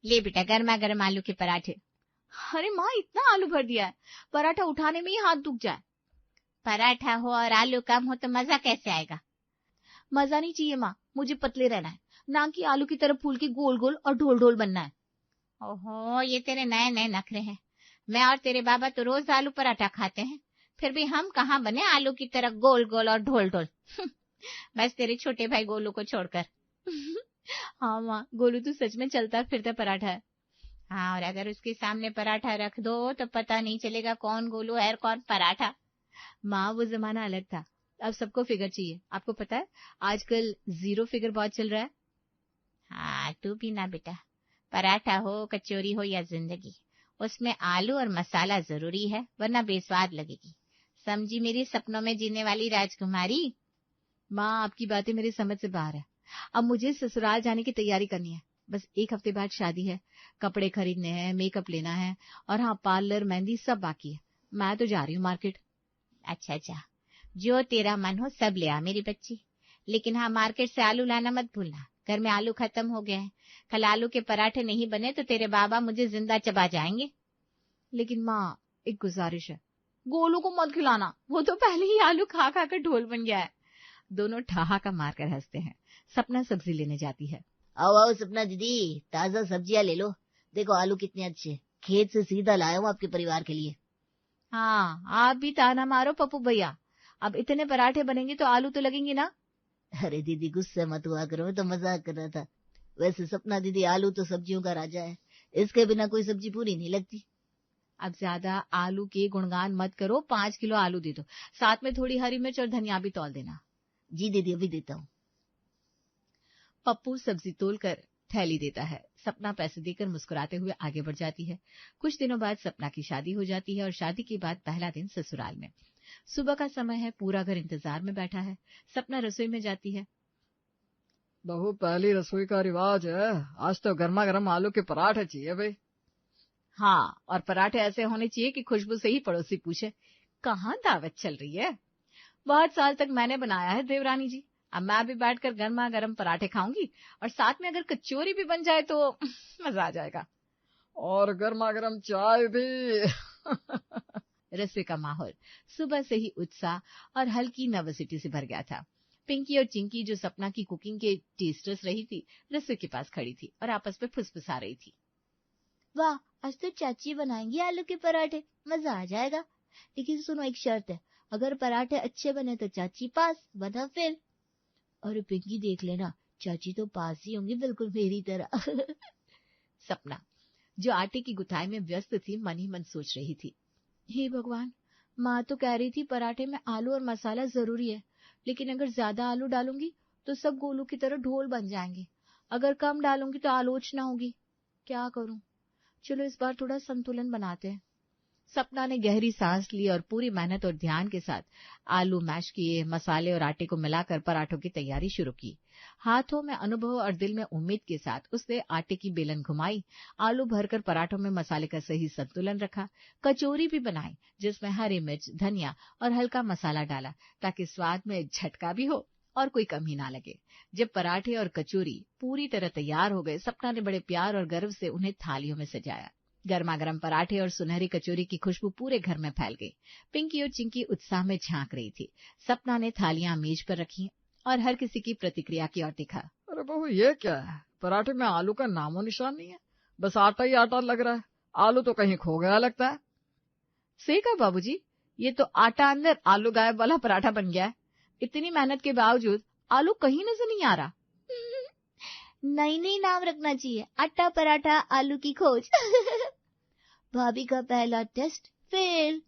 ले बेटा गर्मा गर्म आलू के पराठे। अरे माँ, इतना आलू भर दिया है, पराठा उठाने में ही हाथ दुख जाए। पराठा हो और आलू कम हो तो मजा कैसे आएगा? मजा नहीं चाहिए माँ, मुझे पतले रहना है, ना कि आलू की तरह फूल के गोल गोल और ढोल ढोल बनना है। ओहो, ये तेरे नए नए नखरे हैं। मैं और तेरे बाबा तो रोज आलू पराठा खाते हैं, फिर भी हम कहाँ बने आलू की तरह गोल गोल और ढोल ढोल। बस तेरे छोटे भाई गोलू को छोड़कर। हाँ माँ, गोलू तो सच में चलता फिरता पराठा है। हाँ, और अगर उसके सामने पराठा रख दो तो पता नहीं चलेगा कौन गोलू है और कौन पराठा। माँ, वो जमाना अलग था, अब सबको फिगर चाहिए। आपको पता है आजकल 0 फिगर बहुत चल रहा है। हाँ, तू भी ना बेटा, पराठा हो कचौरी हो या जिंदगी, उसमें आलू और मसाला जरूरी है, वरना बेस्वाद लगेगी। समझी मेरी सपनों में जीने वाली राजकुमारी? माँ, आपकी बातें मेरी समझ से बाहर है। अब मुझे ससुराल जाने की तैयारी करनी है। बस 1 हफ्ते बाद शादी है, कपड़े खरीदने हैं, मेकअप लेना है, और हाँ, पार्लर, मेहंदी सब बाकी है। मैं तो जा रही हूँ मार्केट। अच्छा अच्छा, जो तेरा मन हो सब ले आ मेरी बच्ची, लेकिन हाँ मार्केट से आलू लाना मत भूलना, घर में आलू खत्म हो गए हैं। कल आलू के पराठे नहीं बने तो तेरे बाबा मुझे जिंदा चबा जाएंगे। लेकिन माँ, एक गुजारिश है, गोलू को मत खिलाना, वो तो पहले ही आलू खा खा कर ढोल बन गया है। दोनों ठहाका मारकर हंसते हैं। सपना सब्जी लेने जाती है। आओ आओ सपना दीदी, ताजा सब्जियां ले लो। देखो आलू कितने अच्छे, खेत से सीधा लाया हूँ आपके परिवार के लिए। हाँ, आप भी ताना मारो पप्पू भैया, अब इतने पराठे बनेंगे तो आलू तो लगेंगे ना। अरे दीदी गुस्से मत हुआ करो, मैं तो मजाक कर रहा था। वैसे सपना दीदी, आलू तो सब्जियों का राजा है, इसके बिना कोई सब्जी पूरी नहीं लगती। अब ज्यादा आलू के गुणगान मत करो, 5 किलो आलू दे दो, साथ में थोड़ी हरी मिर्च और धनिया भी तौल देना। जी दीदी, अभी देता हूँ। पप्पू सब्जी तोलकर थैली देता है। सपना पैसे देकर मुस्कुराते हुए आगे बढ़ जाती है। कुछ दिनों बाद सपना की शादी हो जाती है और शादी के बाद पहला दिन ससुराल में। सुबह का समय है, पूरा घर इंतजार में बैठा है। सपना रसोई में जाती है। बहू, पहली रसोई का रिवाज है, आज तो गर्मा गर्म आलू के पराठे चाहिए भाई। हाँ, और पराठे ऐसे होने चाहिए कि खुशबू से ही पड़ोसी पूछे, कहाँ दावत चल रही है? बहुत साल तक मैंने बनाया है देवरानी जी, अब मैं भी बैठकर गर्मा गर्म पराठे खाऊंगी, और साथ में अगर कचौरी भी बन जाए तो मजा आ जाएगा। और गर्मा गर्म चाय भी। रसोई का माहौल सुबह से ही उत्साह और हल्की नर्वसिटी से भर गया था। पिंकी और चिंकी, जो सपना की कुकिंग के टेस्टर्स रही थी, रसोई के पास खड़ी थी और आपस में फुसफुसा रही थी। वाह, आज तो चाची बनाएंगी आलू के पराठे, मजा आ जाएगा। लेकिन सुनो, एक शर्त है, अगर पराठे अच्छे बने तो चाची पास, वरना फेल। और पिंकी देख लेना, चाची तो पास ही होंगी, बिल्कुल मेरी तरह। सपना, जो आटे की गुथाई में व्यस्त थी, मन ही मन सोच रही थी, हे भगवान, माँ तो कह रही थी पराठे में आलू और मसाला जरूरी है, लेकिन अगर ज्यादा आलू डालूंगी तो सब गोलू की तरह ढोल बन जाएंगे, अगर कम डालूंगी तो आलोचना होगी, क्या करूं? चलो इस बार थोड़ा संतुलन बनाते हैं। सपना ने गहरी सांस ली और पूरी मेहनत और ध्यान के साथ आलू मैश किए, मसाले और आटे को मिलाकर पराठों की तैयारी शुरू की। हाथों में अनुभव और दिल में उम्मीद के साथ उसने आटे की बेलन घुमाई, आलू भरकर पराठों में मसाले का सही संतुलन रखा, कचौरी भी बनाई जिसमें हरी मिर्च, धनिया और हल्का मसाला डाला ताकि स्वाद में झटका भी हो और कोई कमी ना लगे। जब पराठे और कचौरी पूरी तरह तैयार हो गए, सपना ने बड़े प्यार और गर्व से उन्हें थालियों में सजाया। गर्मा गर्म पराठे और सुनहरी कचौरी की खुशबू पूरे घर में फैल गई। पिंकी और चिंकी उत्साह में झांक रही थी। सपना ने थालियां मेज पर रखी और हर किसी की प्रतिक्रिया की ओर देखा। अरे बहू, ये क्या है? पराठे में आलू का नामो निशान नहीं है, बस आटा ही आटा लग रहा है। आलू तो कहीं खो गया लगता है। सही कहा बाबूजी, ये तो आटा अंदर आलू गायब वाला पराठा बन गया है। इतनी मेहनत के बावजूद आलू कहीं नजर नहीं आ रहा। नई नई नाम रखना चाहिए, आटा पराठा आलू की खोज। भाभी का पहला टेस्ट फेल।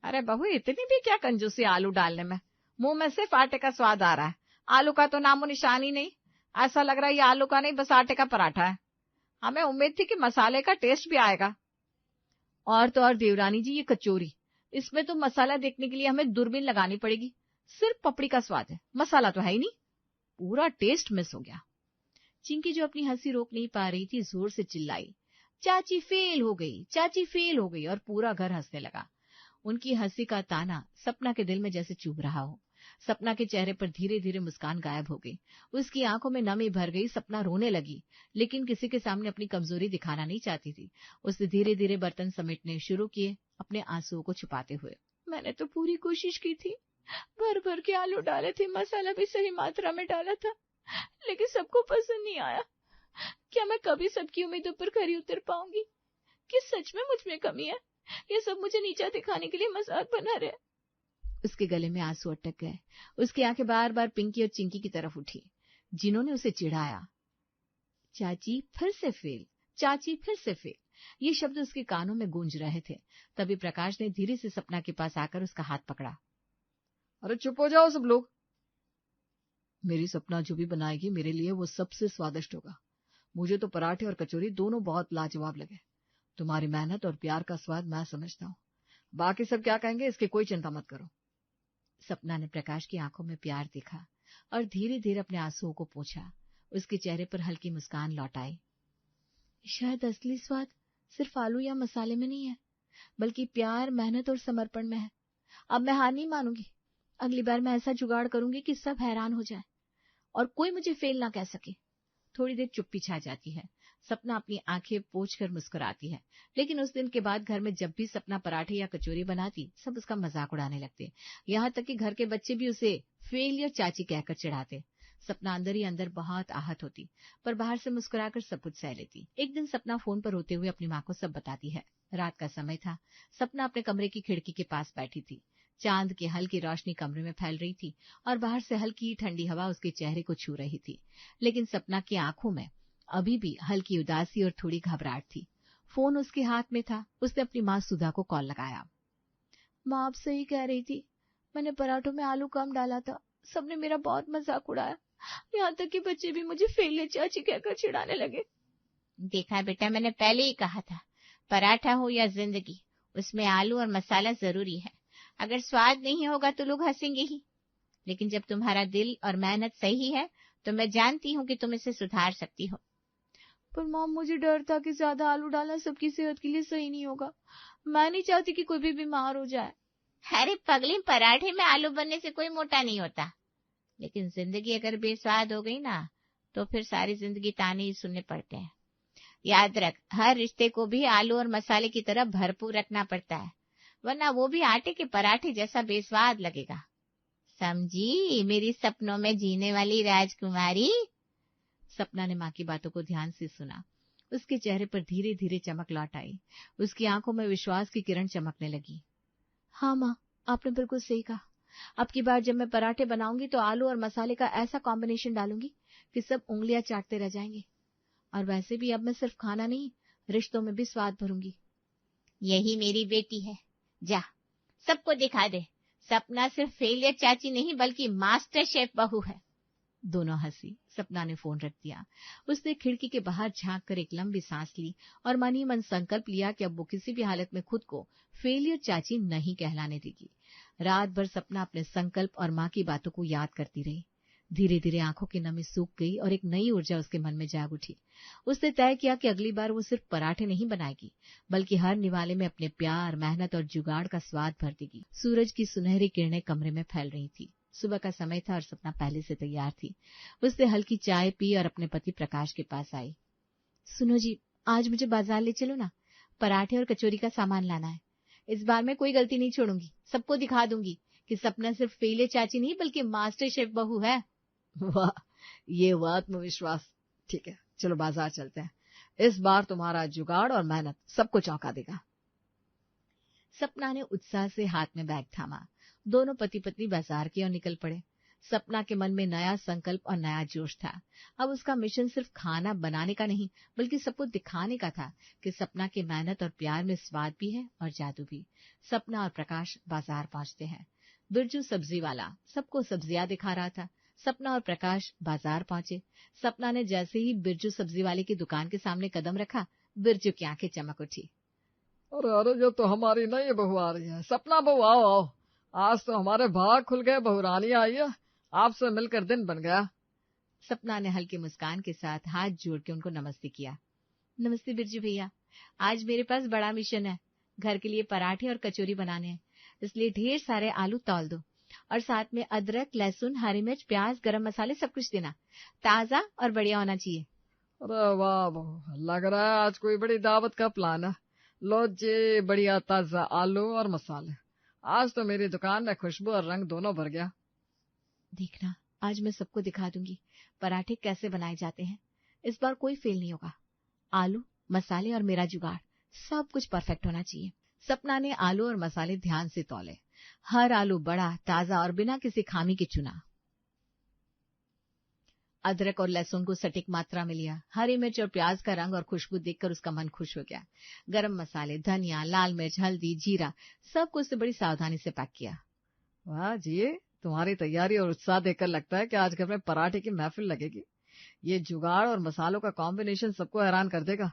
अरे बहू, इतनी भी क्या कंजूसी आलू डालने में, मुंह में सिर्फ आटे का स्वाद आ रहा है, आलू का तो नामो निशान ही नहीं। ऐसा लग रहा है ये आलू का नहीं, बस आटे का पराठा है। हमें उम्मीद थी कि मसाले का टेस्ट भी आएगा। और तो और देवरानी जी, ये कचौरी, इसमें तो मसाला देखने के लिए हमें दूरबीन लगानी पड़ेगी। सिर्फ पपड़ी का स्वाद है, मसाला तो है ही नहीं। पूरा टेस्ट मिस हो गया। चिंकी, जो अपनी हंसी रोक नहीं पा रही थी, जोर से चिल्लाई, चाची फेल हो गई, चाची फेल हो गई, और पूरा घर हंसने लगा। उनकी हंसी का ताना सपना के दिल में जैसे चुभ रहा हो। सपना के चेहरे पर धीरे धीरे मुस्कान गायब हो गई। उसकी आंखों में नमी भर गई। सपना रोने लगी, लेकिन किसी के सामने अपनी कमजोरी दिखाना नहीं चाहती थी। उसने धीरे धीरे बर्तन समेटने शुरू किए, अपने आंसुओं को छुपाते हुए। मैंने तो पूरी कोशिश की थी, भर भर के आलू डाले थे, मसाला भी सही मात्रा में डाला था, लेकिन सबको पसंद नहीं आया। क्या मैं कभी सबकी उम्मीदों पर खरी उतर पाऊंगी? कि सच में मुझ में कमी है? ये सब मुझे नीचा दिखाने के लिए मजाक बना रहे। उसके गले में आंसू अटक गए। उसकी आंखें बार बार पिंकी और चिंकी की तरफ उठी, जिन्होंने उसे चिढ़ाया। चाची फिर से फेल, चाची फिर से फेल, ये शब्द उसके कानों में गूंज रहे थे। तभी प्रकाश ने धीरे से सपना के पास आकर उसका हाथ पकड़ा। अरे चुप हो जाओ सब लोग। मेरी सपना जो भी बनाएगी मेरे लिए वो सबसे स्वादिष्ट होगा। मुझे तो पराठे और कचौरी दोनों बहुत लाजवाब लगे। तुम्हारी मेहनत और प्यार का स्वाद मैं समझता हूँ। बाकी सब क्या कहेंगे इसकी कोई चिंता मत करो। सपना ने प्रकाश की आंखों में प्यार देखा और धीरे धीरे अपने आंसुओं को पोंछा। उसके चेहरे पर हल्की मुस्कान लौट आई। शायद असली स्वाद सिर्फ आलू या मसाले में नहीं है, बल्कि प्यार, मेहनत और समर्पण में है। अब मैं हार नहीं मानूंगी। अगली बार मैं ऐसा जुगाड़ करूंगी कि सब हैरान हो जाए और कोई मुझे फेल ना कह सके। थोड़ी देर चुप्पी छा जाती है। सपना अपनी आंखें पोंछकर मुस्कुराती है। लेकिन उस दिन के बाद घर में जब भी सपना पराठे या कचौरी बनाती, सब उसका मजाक उड़ाने लगते। यहाँ तक कि घर के बच्चे भी उसे फेलियर चाची कहकर चिढ़ाते। सपना अंदर ही अंदर बहुत आहत होती, पर बाहर से मुस्कुराकर सब कुछ सह लेती। एक दिन सपना फोन पर रोते हुए अपनी माँ को सब बताती है। रात का समय था। सपना अपने कमरे की खिड़की के पास बैठी थी। चांद की हल्की रोशनी कमरे में फैल रही थी और बाहर से हल्की ठंडी हवा उसके चेहरे को छू रही थी। लेकिन सपना की आंखों में अभी भी हल्की उदासी और थोड़ी घबराहट थी। फोन उसके हाथ में था। उसने अपनी माँ सुधा को कॉल लगाया। माँ, आप सही कह रही थी। मैंने पराठों में आलू कम डाला था। सबने मेरा बहुत मजाक उड़ाया। यहाँ तक कि बच्चे भी मुझे फेलियर चाची कहकर चिढ़ाने लगे। देखा बेटा, मैंने पहले ही कहा था, पराठा हो या जिंदगी, उसमें आलू और मसाला जरूरी है। अगर स्वाद नहीं होगा तो लोग हंसेंगे ही, लेकिन जब तुम्हारा दिल और मेहनत सही है तो मैं जानती हूँ कि तुम इसे सुधार सकती हो। पर माँ, मुझे डर था कि ज्यादा आलू डालना सबकी सेहत के लिए सही नहीं होगा। मैं नहीं चाहती कि कोई भी बीमार हो जाए। अरे पगली, पराठे में आलू बनने से कोई मोटा नहीं होता, लेकिन जिंदगी अगर बेस्वाद हो गई ना तो फिर सारी जिंदगी ताने ही सुनने पड़ते हैं। याद रख, हर रिश्ते को भी आलू और मसाले की तरह भरपूर रखना पड़ता है, वरना वो भी आटे के पराठे जैसा बेस्वाद लगेगा। समझी मेरी सपनों में जीने वाली राजकुमारी? सपना ने माँ की बातों को ध्यान से सुना। उसके चेहरे पर धीरे धीरे चमक लौट आई। उसकी आंखों में विश्वास की किरण चमकने लगी। हाँ माँ, आपने बिल्कुल सही कहा। अब की बार जब मैं पराठे बनाऊंगी तो आलू और मसाले का ऐसा कॉम्बिनेशन डालूंगी कि सब उंगलियां चाटते रह जाएंगे। और वैसे भी अब मैं सिर्फ खाना नहीं, रिश्तों में भी स्वाद भरूंगी। यही मेरी बेटी है। जा सबको दिखा दे, सपना सिर्फ फेलियर चाची नहीं बल्कि मास्टर शेफ बहू है। दोनों हंसी। सपना ने फोन रख दिया। उसने खिड़की के बाहर झांक कर एक लंबी सांस ली और मन ही मन संकल्प लिया कि अब वो किसी भी हालत में खुद को फेलियर चाची नहीं कहलाने देगी। रात भर सपना अपने संकल्प और माँ की बातों को याद करती रही। धीरे धीरे आंखों की नमी सूख गई और एक नई ऊर्जा उसके मन में जाग उठी। उसने तय किया कि अगली बार वो सिर्फ पराठे नहीं बनाएगी, बल्कि हर निवाले में अपने प्यार, मेहनत और जुगाड़ का स्वाद भर देगी। सूरज की सुनहरी किरणें कमरे में फैल रही थी। सुबह का समय था और सपना पहले से तैयार थी। उसने हल्की चाय पी और अपने पति प्रकाश के पास आई। सुनो जी, आज मुझे बाजार ले चलो ना, पराठे और कचौरी का सामान लाना है। इस बार मैं कोई गलती नहीं छोड़ूंगी। सबको दिखा दूंगी कि सपना सिर्फ फेलियर चाची नहीं बल्कि मास्टर शेफ बहू है। वाह, ये वो आत्मविश्वास। ठीक है, चलो बाजार चलते हैं। इस बार तुम्हारा जुगाड़ और मेहनत सबको चौंका देगा। सपना ने उत्साह से हाथ में बैग थामा। दोनों पति पत्नी बाजार की ओर निकल पड़े। सपना के मन में नया संकल्प और नया जोश था। अब उसका मिशन सिर्फ खाना बनाने का नहीं, बल्कि सबको दिखाने का था कि सपना की मेहनत और प्यार में स्वाद भी है और जादू भी। सपना और प्रकाश बाजार पहुंचते हैं। बिरजू सब्जी वाला सबको सब्जियां दिखा रहा था। सपना और प्रकाश बाजार पहुंचे। सपना ने जैसे ही बिरजू सब्जी वाले की दुकान के सामने कदम रखा, बिरजू की आंखें चमक उठी। अरे अरे, ये तो हमारी नई बहू आ रही है। सपना बहू, आओ आओ, आज तो हमारे भाग खुल गए। बहू रानी आई है, आपसे मिलकर दिन बन गया। सपना ने हल्की मुस्कान के साथ हाथ जोड़ के उनको नमस्ते किया। नमस्ते बिरजू भैया, आज मेरे पास बड़ा मिशन है। घर के लिए पराठे और कचौरी बनाने हैं, इसलिए ढेर सारे आलू तौल दो और साथ में अदरक, लहसुन, हरी मिर्च, प्याज, गरम मसाले सब कुछ देना। ताजा और बढ़िया होना चाहिए। अरे वाह वाह, लग रहा है आज कोई बड़ी दावत का प्लान है। लो जी, बढ़िया ताजा आलू और मसाले। आज तो मेरी दुकान में खुशबू और रंग दोनों भर गया। देखना, आज मैं सबको दिखा दूंगी पराठे कैसे बनाए जाते हैं। इस बार कोई फेल नहीं होगा। आलू, मसाले और मेरा जुगाड़, सब कुछ परफेक्ट होना चाहिए। सपना ने आलू और मसाले ध्यान से तौले। हर आलू बड़ा, ताजा और बिना किसी खामी के चुना। अदरक और लहसुन को सटीक मात्रा में लिया। हरी मिर्च और प्याज का रंग और खुशबू देखकर उसका मन खुश हो गया। गरम मसाले, धनिया, लाल मिर्च, हल्दी, जीरा, सब कुछ से बड़ी सावधानी से पैक किया। वाह जी, तुम्हारी तैयारी और उत्साह देखकर लगता है कि आज घर में पराठे की महफिल लगेगी। ये जुगाड़ और मसालों का कॉम्बिनेशन सबको हैरान कर देगा।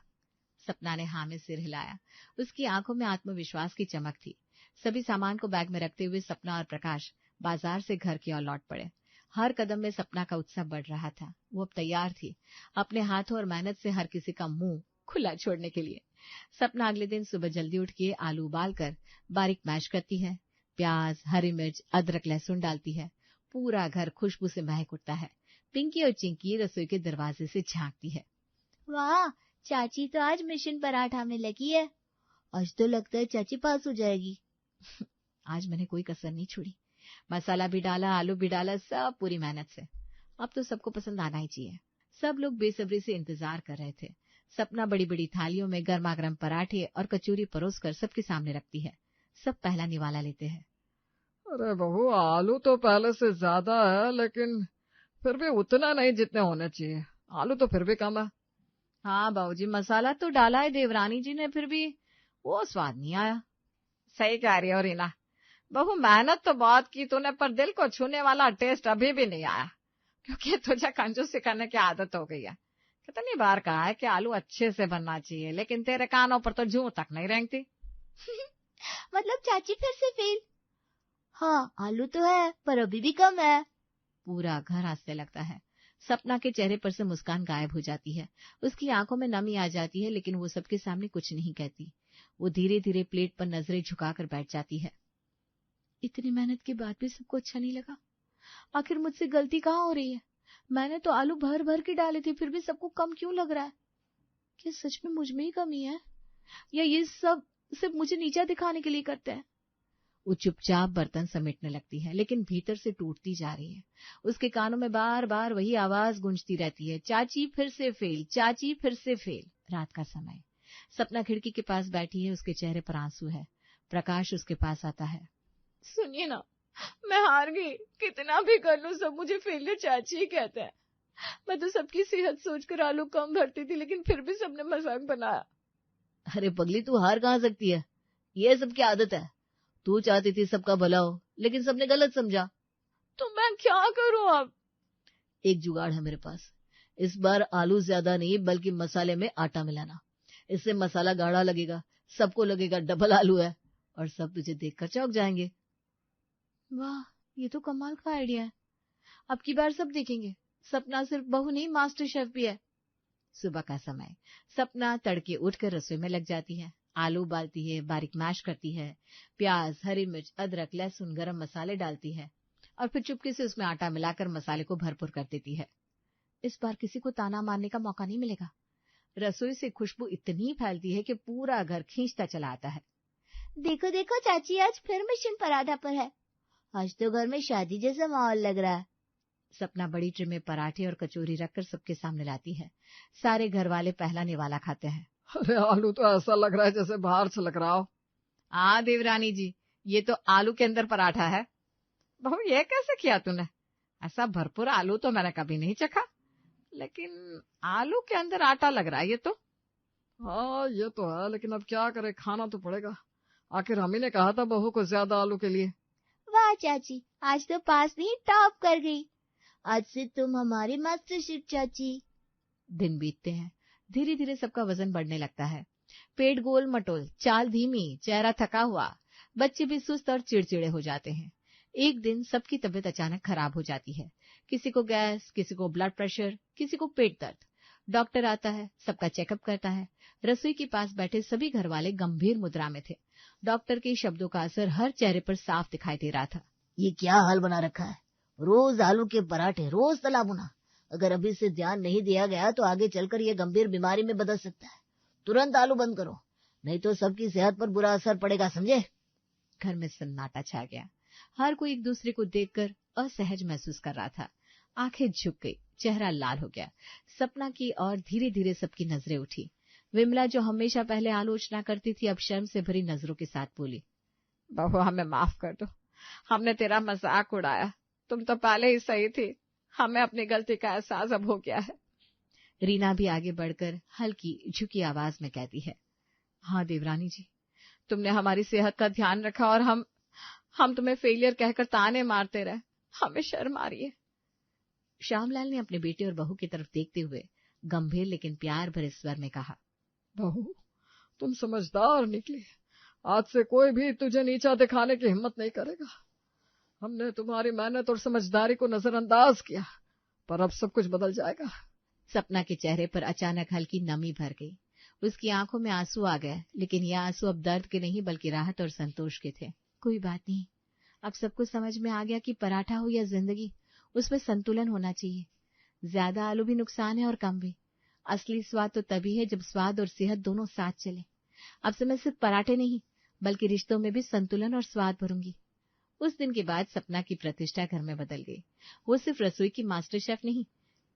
सपना ने हाँ में सिर हिलाया। उसकी आंखों में आत्मविश्वास की चमक थी। सभी सामान को बैग में रखते हुए सपना और प्रकाश बाजार से घर की ओर लौट पड़े। हर कदम में सपना का उत्साह बढ़ रहा था। वो अब तैयार थी अपने हाथों और मेहनत से हर किसी का मुंह खुला छोड़ने के लिए। सपना अगले दिन सुबह जल्दी उठ के आलू उबालकर बारीक मैश करती है। प्याज, हरी मिर्च, अदरक, लहसुन डालती है। पूरा घर खुशबू से महक उठता है। पिंकी और चिंकी रसोई के दरवाजे से झांकती है। वाह, चाची तो आज मिशन पराठा में लगी है। आज तो लगता है चाची पास हो जाएगी। आज मैंने कोई कसर नहीं छोड़ी। मसाला भी डाला, आलू भी डाला, सब पूरी मेहनत से। अब तो सबको पसंद आना ही चाहिए। सब लोग बेसब्री से इंतजार कर रहे थे। सपना बड़ी बड़ी थालियों में गर्मा गर्म पराठे और कचौरी परोसकर सबके सामने रखती है। सब पहला निवाला लेते हैं। अरे बहू, आलू तो पहले से ज्यादा है, लेकिन फिर भी उतना नहीं जितने होने चाहिए। आलू तो फिर भी कम है। हाँ बाबूजी, मसाला तो डाला है देवरानी जी ने, फिर भी वो स्वाद नहीं आया। सही कह रही हो रीना, बहू मेहनत तो बहुत की तूने, पर दिल को छूने वाला टेस्ट अभी भी नहीं आया, क्योंकि तुझे कंजूसी करने की आदत हो गई है। कितनी बार कहा है कि आलू अच्छे से बनना चाहिए, लेकिन तेरे कानों पर तो जूं तक नहीं रेंगती। मतलब चाची फिर से फेल? हाँ, आलू तो है पर अभी भी कम है। पूरा घर हंसने लगता है। सपना के चेहरे पर से मुस्कान गायब हो जाती है। उसकी आंखों में नमी आ जाती है, लेकिन वो सबके सामने कुछ नहीं कहती। वो धीरे धीरे प्लेट पर नजरें झुकाकर बैठ जाती है। इतनी मेहनत के बाद भी सबको अच्छा नहीं लगा। आखिर मुझसे गलती कहाँ हो रही है? मैंने तो आलू भर भर के डाले थे, फिर भी सबको कम क्यों लग रहा है? क्या सच में मुझ में ही कमी है, या ये सब सिर्फ मुझे नीचा दिखाने के लिए करते हैं? वो चुपचाप बर्तन समेटने लगती है, लेकिन भीतर से टूटती जा रही है। उसके कानों में बार बार वही आवाज गूंजती रहती है, चाची फिर से फेल, चाची फिर से फेल। रात का समय। सपना खिड़की के पास बैठी है, उसके चेहरे पर आंसू है। प्रकाश उसके पास आता है। सुनिए ना, मैं हार गई। कितना भी कर लूं सब मुझे फेलियर चाची ही कहते हैं। मैं तो सबकी सेहत सोचकर आलू कम भरती थी, लेकिन फिर भी सबने मजाक बनाया। अरे पगली, तू हार कहाँ सकती है? ये सबकी आदत है। तू चाहती थी सबका भला हो, लेकिन सबने गलत समझा। तो मैं क्या करूं अब? एक जुगाड़ है मेरे पास। इस बार आलू ज्यादा नहीं, बल्कि मसाले में आटा मिलाना। इससे मसाला गाढ़ा लगेगा, सबको लगेगा डबल आलू है, और सब तुझे देखकर चौंक जाएंगे। वाह, ये तो कमाल का आइडिया है। अब की बार सब देखेंगे। सपना सिर्फ बहू नहीं, मास्टर शेफ भी है। सुबह का समय। सपना तड़के उठकर रसोई में लग जाती है। आलू उबालती है, बारीक मैश करती है, प्याज, हरी मिर्च, अदरक, लहसुन, गरम मसाले डालती है, और फिर चुपके से उसमें आटा मिलाकर मसाले को भरपूर कर देती है। इस बार किसी को ताना मारने का मौका नहीं मिलेगा। रसोई से खुशबू इतनी फैलती है कि पूरा घर खींचता चला आता है। देखो देखो, चाची आज फिर मिशन पराठा पर है। आज तो घर में शादी जैसा माहौल लग रहा है। सपना बड़ी ट्रे में पराठे और कचौरी रखकर सबके सामने लाती है। सारे घर वाले पहला निवाला खाते हैं। अरे आलू तो ऐसा लग रहा है जैसे बाहर छलक रहा हो। हाँ देवरानी जी, ये तो आलू के अंदर पराठा है। बहू, ये कैसे किया तूने? ऐसा भरपूर आलू तो मैंने कभी नहीं चखा, लेकिन आलू के अंदर आटा लग रहा है ये तो। हाँ ये तो है, लेकिन अब क्या करे, खाना तो पड़ेगा। आखिर हम ही ने कहा था बहू को ज्यादा आलू के लिए। वाह चाची, आज तो पास नहीं टॉप कर गई। आज से तुम हमारी मास्टर शेफ चाची। दिन बीतते हैं। धीरे धीरे सबका वजन बढ़ने लगता है। पेट गोल मटोल, चाल धीमी, चेहरा थका हुआ। बच्चे भी सुस्त और चिड़चिड़े हो जाते हैं। एक दिन सबकी तबीयत अचानक खराब हो जाती है। किसी को गैस, किसी को ब्लड प्रेशर, किसी को पेट दर्द। डॉक्टर आता है, सबका चेकअप करता है। रसोई के पास बैठे सभी घर वाले गंभीर मुद्रा में थे। डॉक्टर के शब्दों का असर हर चेहरे पर साफ दिखाई दे रहा था। ये क्या हाल बना रखा है, रोज आलू के पराठे, रोज तला भुना। अगर अभी से ध्यान नहीं दिया गया तो आगे चलकर ये गंभीर बीमारी में बदल सकता है। तुरंत आलू बंद करो, नहीं तो सबकी सेहत पर बुरा असर पड़ेगा, समझे। घर में सन्नाटा छा गया। हर कोई एक दूसरे को देखकर असहज महसूस कर रहा था। आंखें झुक गई, चेहरा लाल हो गया। सपना की और धीरे धीरे सबकी नजरें उठी। विमला, जो हमेशा पहले आलोचना करती थी, अब शर्म से भरी नजरों के साथ बोली, बहू हमें माफ कर दो, हमने तेरा मजाक उड़ाया, तुम तो पहले ही सही थी, हमें अपनी गलती का एहसास अब हो गया है। रीना भी आगे बढ़कर हल्की झुकी आवाज में कहती है, हाँ देवरानी जी, तुमने हमारी सेहत का ध्यान रखा और हम तुम्हें फेलियर कहकर ताने मारते रहे, हमें शर्म आ रही है। श्यामलाल ने अपने बेटे और बहू की तरफ देखते हुए गंभीर लेकिन प्यार भरे स्वर में कहा, बहू तुम समझदार निकली, आज से कोई भी तुझे नीचा दिखाने की हिम्मत नहीं करेगा। हमने तुम्हारी मेहनत और समझदारी को नजरअंदाज किया, पर अब सब कुछ बदल जाएगा। सपना के चेहरे पर अचानक हल्की नमी भर गई। उसकी आंखों में आंसू आ गए, लेकिन ये आंसू अब दर्द के नहीं बल्कि राहत और संतोष के थे। कोई बात नहीं, अब सब कुछ समझ में आ गया कि पराठा हो या जिंदगी, उसमें संतुलन होना चाहिए। ज्यादा आलू भी नुकसान है और कम भी। असली स्वाद तो तभी है जब स्वाद और सेहत दोनों साथ चले। अब से मैं सिर्फ पराठे नहीं बल्कि रिश्तों में भी संतुलन और स्वाद भरूंगी। उस दिन के बाद सपना की प्रतिष्ठा घर में बदल गई। वो सिर्फ रसोई की मास्टर शेफ नहीं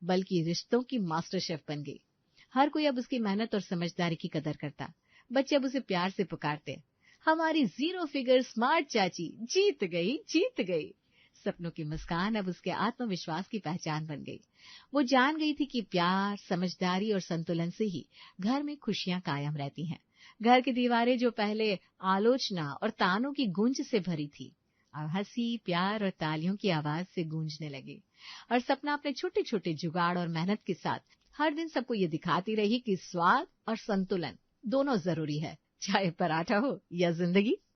बल्कि रिश्तों की मास्टर शेफ बन गई। हर कोई अब उसकी मेहनत और समझदारी की कदर करता। बच्चे अब उसे प्यार से पुकारते, हमारी 0 फिगर स्मार्ट चाची जीत गई, जीत गई। सपनों की मुस्कान अब उसके आत्मविश्वास की पहचान बन गई। वो जान गई थी कि प्यार, समझदारी और संतुलन से ही घर में खुशियां कायम रहती हैं। घर की दीवारें जो पहले आलोचना और तानों की गूंज से भरी थी, अब हंसी, प्यार और तालियों की आवाज से गूंजने लगी। और सपना अपने छोटे छोटे जुगाड़ और मेहनत के साथ हर दिन सबको ये दिखाती रही कि स्वाद और संतुलन दोनों जरूरी है, चाहे पराठा हो या जिंदगी।